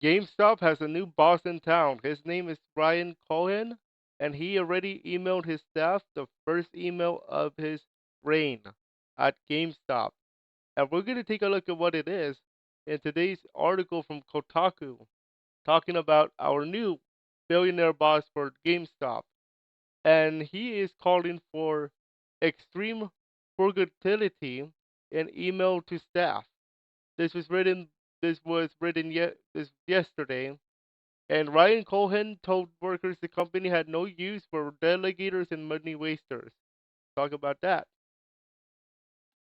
GameStop has a new boss in town. His name is Brian Cohen, and he already emailed his staff the first email of his reign at GameStop. And we're going to take a look at what it is in today's article from Kotaku, talking about our new billionaire boss for GameStop. And he is calling for extreme frugality in email to staff. This was written. This was written this yesterday, and Ryan Cohen told workers the company had no use for delegators and money wasters. Talk about that.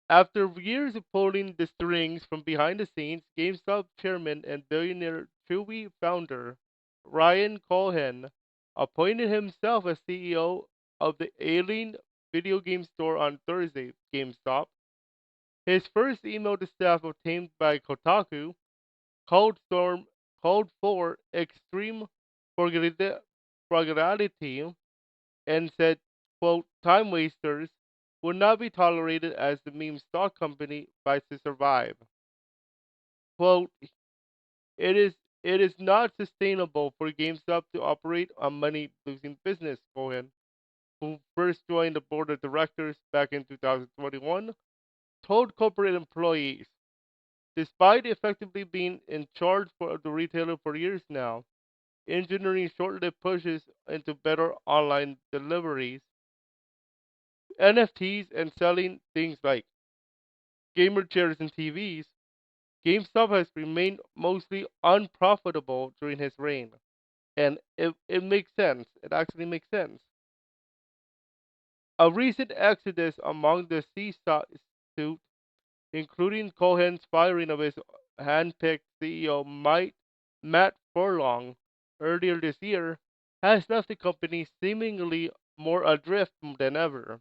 After years of pulling the strings from behind the scenes, GameStop chairman and billionaire Chewy founder Ryan Cohen appointed himself as CEO of the ailing video game store on Thursday. GameStop. His first email to staff obtained by Kotaku called storm called for extreme frugality and said, quote, time wasters would not be tolerated as the meme stock company fights to survive. Quote, it is it is not sustainable for GameStop to operate a money losing business, Cohen, who first joined the board of directors back in 2021, told corporate employees. Despite effectively being in charge of the retailer for years now, engineering short-lived pushes into better online deliveries, NFTs, and selling things like gamer chairs and TVs, GameStop has remained mostly unprofitable during his reign. And it makes sense. It actually makes sense. A recent exodus among the C-suite, including Cohen's firing of his hand-picked CEO Matt Furlong earlier this year, has left the company seemingly more adrift than ever.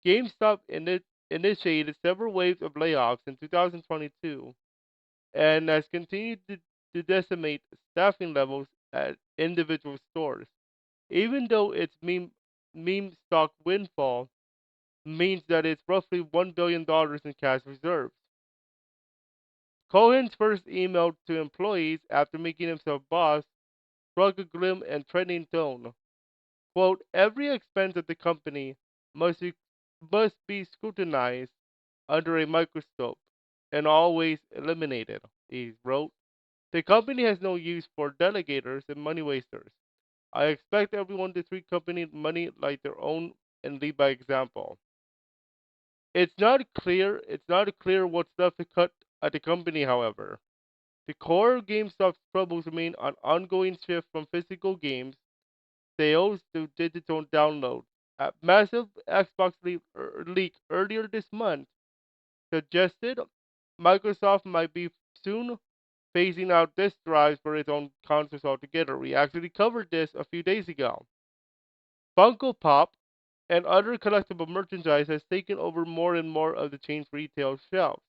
GameStop initiated several waves of layoffs in 2022 and has continued to decimate staffing levels at individual stores, even though its meme stock windfall means that it's roughly $1 billion in cash reserves. Cohen's first email to employees after making himself boss struck a grim and threatening tone. Quote, every expense of the company must be, must be scrutinized under a microscope and always eliminated, he wrote. The company has no use for delegators and money wasters. I expect everyone to treat company money like their own and lead by example. It's not clear what's left to cut at the company, however. The core of GameStop's troubles remain an ongoing shift from physical games sales to digital download. A massive Xbox leak earlier this month suggested Microsoft might be soon phasing out disk drives for its own consoles altogether. We actually covered this a few days ago. Funko Pop and other collectible merchandise has taken over more and more of the chain's retail shelves,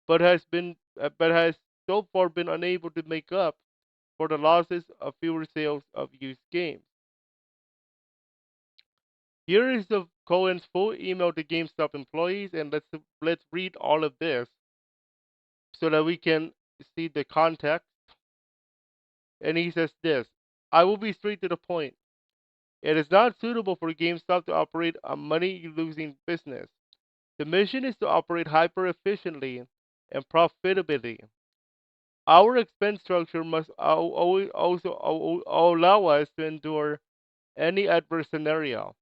but has so far been unable to make up for the losses of fewer sales of used games. Here is the Cohen's full email to GameStop employees, and let's read all of this so that we can see the context. And he says this: I will be straight to the point. It is not suitable for GameStop to operate a money-losing business. The mission is to operate hyper efficiently and profitably. Our expense structure must also allow us to endure any adverse scenario.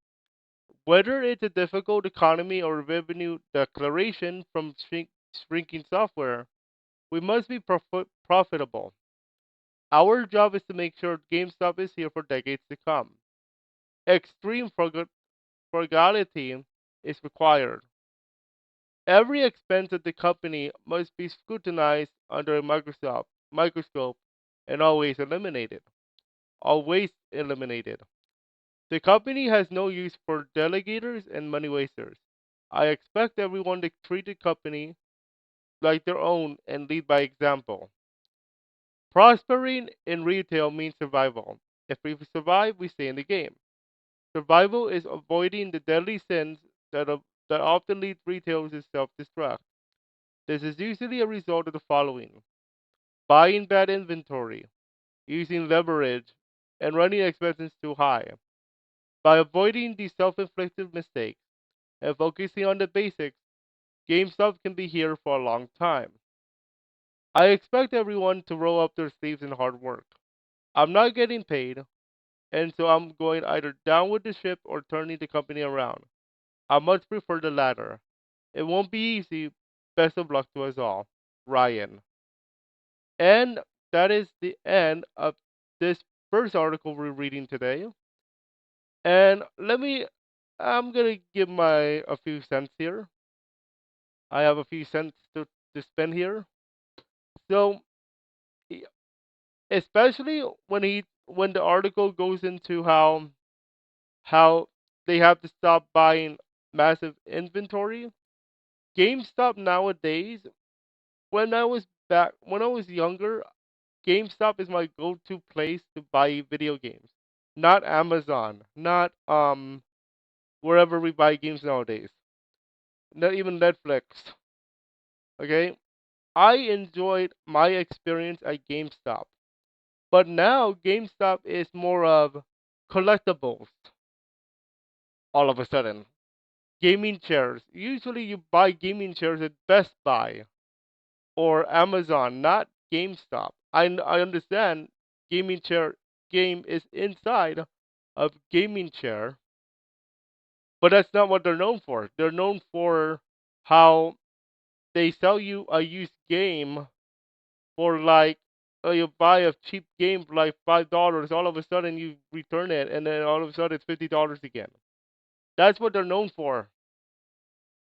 Whether it's a difficult economy or revenue declaration from shrinking software, we must be profitable. Our job is to make sure GameStop is here for decades to come. Extreme frugality is required. Every expense of the company must be scrutinized under a microscope and always eliminated. Always eliminated. The company has no use for delegators and money wasters. I expect everyone to treat the company like their own and lead by example. Prospering in retail means survival. If we survive, we stay in the game. Survival is avoiding the deadly sins that often lead retailers to self destruct. This is usually a result of the following: buying bad inventory, using leverage, and running expenses too high. By avoiding these self-inflicted mistakes and focusing on the basics, GameStop can be here for a long time. I expect everyone to roll up their sleeves in hard work. I'm not getting paid, and so I'm going either down with the ship or turning the company around. I much prefer the latter. It won't be easy. Best of luck to us all. Ryan. And that is the end of this first article we're reading today. And I'm gonna give my a few cents here. I have a few cents to spend here. So, e- especially when the article goes into how they have to stop buying massive inventory. GameStop nowadays, when I was younger, GameStop is my go-to place to buy video games. Not Amazon, not wherever we buy games nowadays. Not even Netflix. Okay? I enjoyed my experience at GameStop. But now GameStop is more of collectibles all of a sudden. Gaming chairs. Usually you buy gaming chairs at Best Buy or Amazon, not GameStop. I understand gaming chair game is inside of gaming chair, but that's not what they're known for. They're known for how they sell you a used game for like you buy a cheap game for like $5. All of a sudden you return it, and then all of a sudden it's $50 again. That's what they're known for.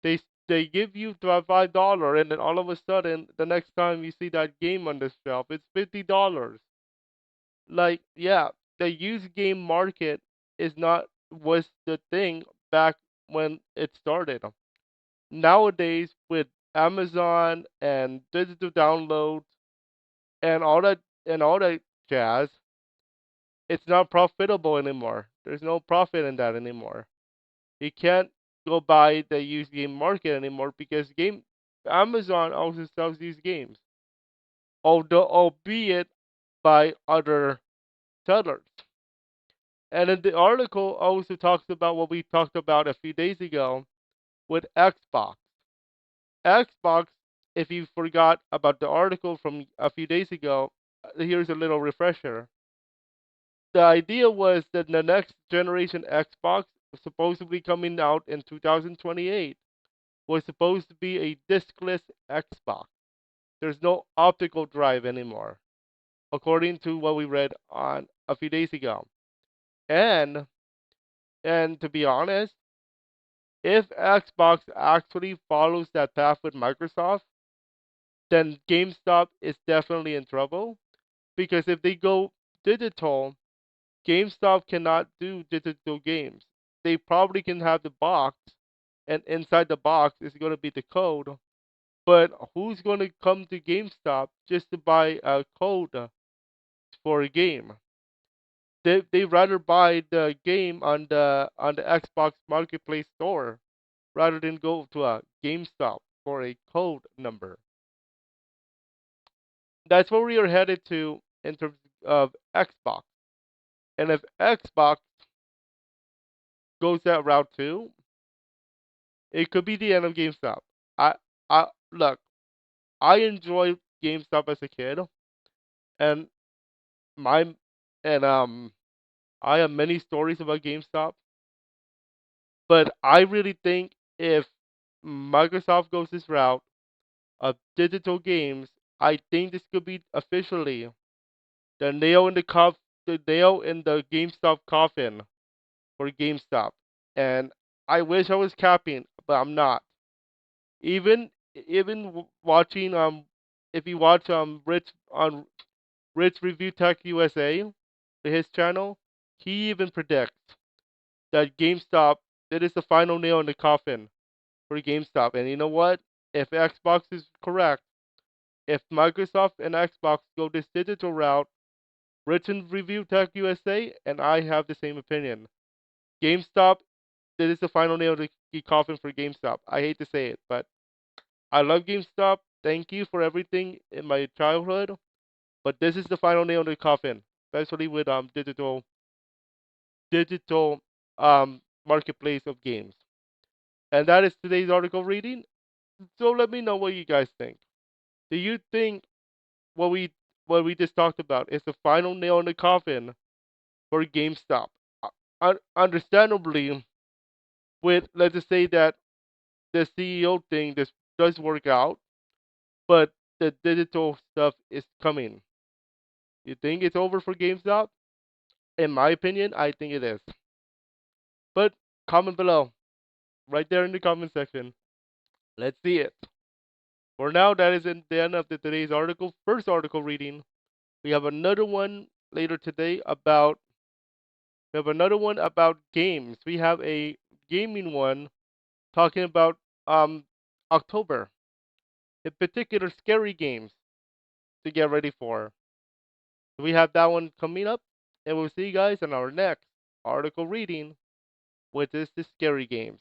They give you $5, and then all of a sudden the next time you see that game on the shelf, it's $50. Like, yeah, the used game market is not was the thing back when it started. Nowadays, with Amazon and digital downloads and all that jazz, it's not profitable anymore. There's no profit in that anymore. You can't go buy the used game market anymore because game Amazon also sells these games, although albeit by other sellers. And then the article also talks about what we talked about a few days ago with Xbox. Xbox, if you forgot about the article from a few days ago, here's a little refresher. The idea was that the next generation Xbox, supposedly coming out in 2028, was supposed to be a diskless Xbox. There's no optical drive anymore, according to what we read on a few days ago. And and to be honest, if Xbox actually follows that path with Microsoft, then GameStop is definitely in trouble because if they go digital, GameStop cannot do digital games. They probably can have the box, and inside the box is going to be the code. But who's going to come to GameStop just to buy a code for a game? They rather buy the game on the Xbox Marketplace store rather than go to a GameStop for a code number. That's where we are headed to in terms of Xbox. And if Xbox goes that route too, it could be the end of GameStop. I I look, I enjoyed GameStop as a kid, and my and I have many stories about GameStop, but I really think if Microsoft goes this route of digital games, I think this could be officially the nail in the nail in the GameStop coffin for GameStop. And I wish I was capping, but I'm not. Watching if you watch Rich Review Tech USA, his channel, he even predicts that GameStop that is the final nail in the coffin for GameStop. And you know what? If Xbox is correct, if Microsoft and Xbox go this digital route, Written Review Tech USA and I have the same opinion. GameStop, this is the final nail to the coffin for GameStop. I hate to say it, but I love GameStop. Thank you for everything in my childhood. But this is the final nail in the coffin, especially with digital marketplace of games. And that is today's article reading. So let me know what you guys think. Do you think what we just talked about is the final nail in the coffin for GameStop? Understandably, with let's just say that the CEO thing this does work out, but the digital stuff is coming. You think it's over for GameStop? In my opinion, I think it is. But comment below, right there in the comment section. Let's see it. For now, that is the end of today's article. First article reading. We have another one later today about. We have another one about games. We have a gaming one talking about October, in particular scary games to get ready for. We have that one coming up, and we'll see you guys in our next article reading, which is the scary games.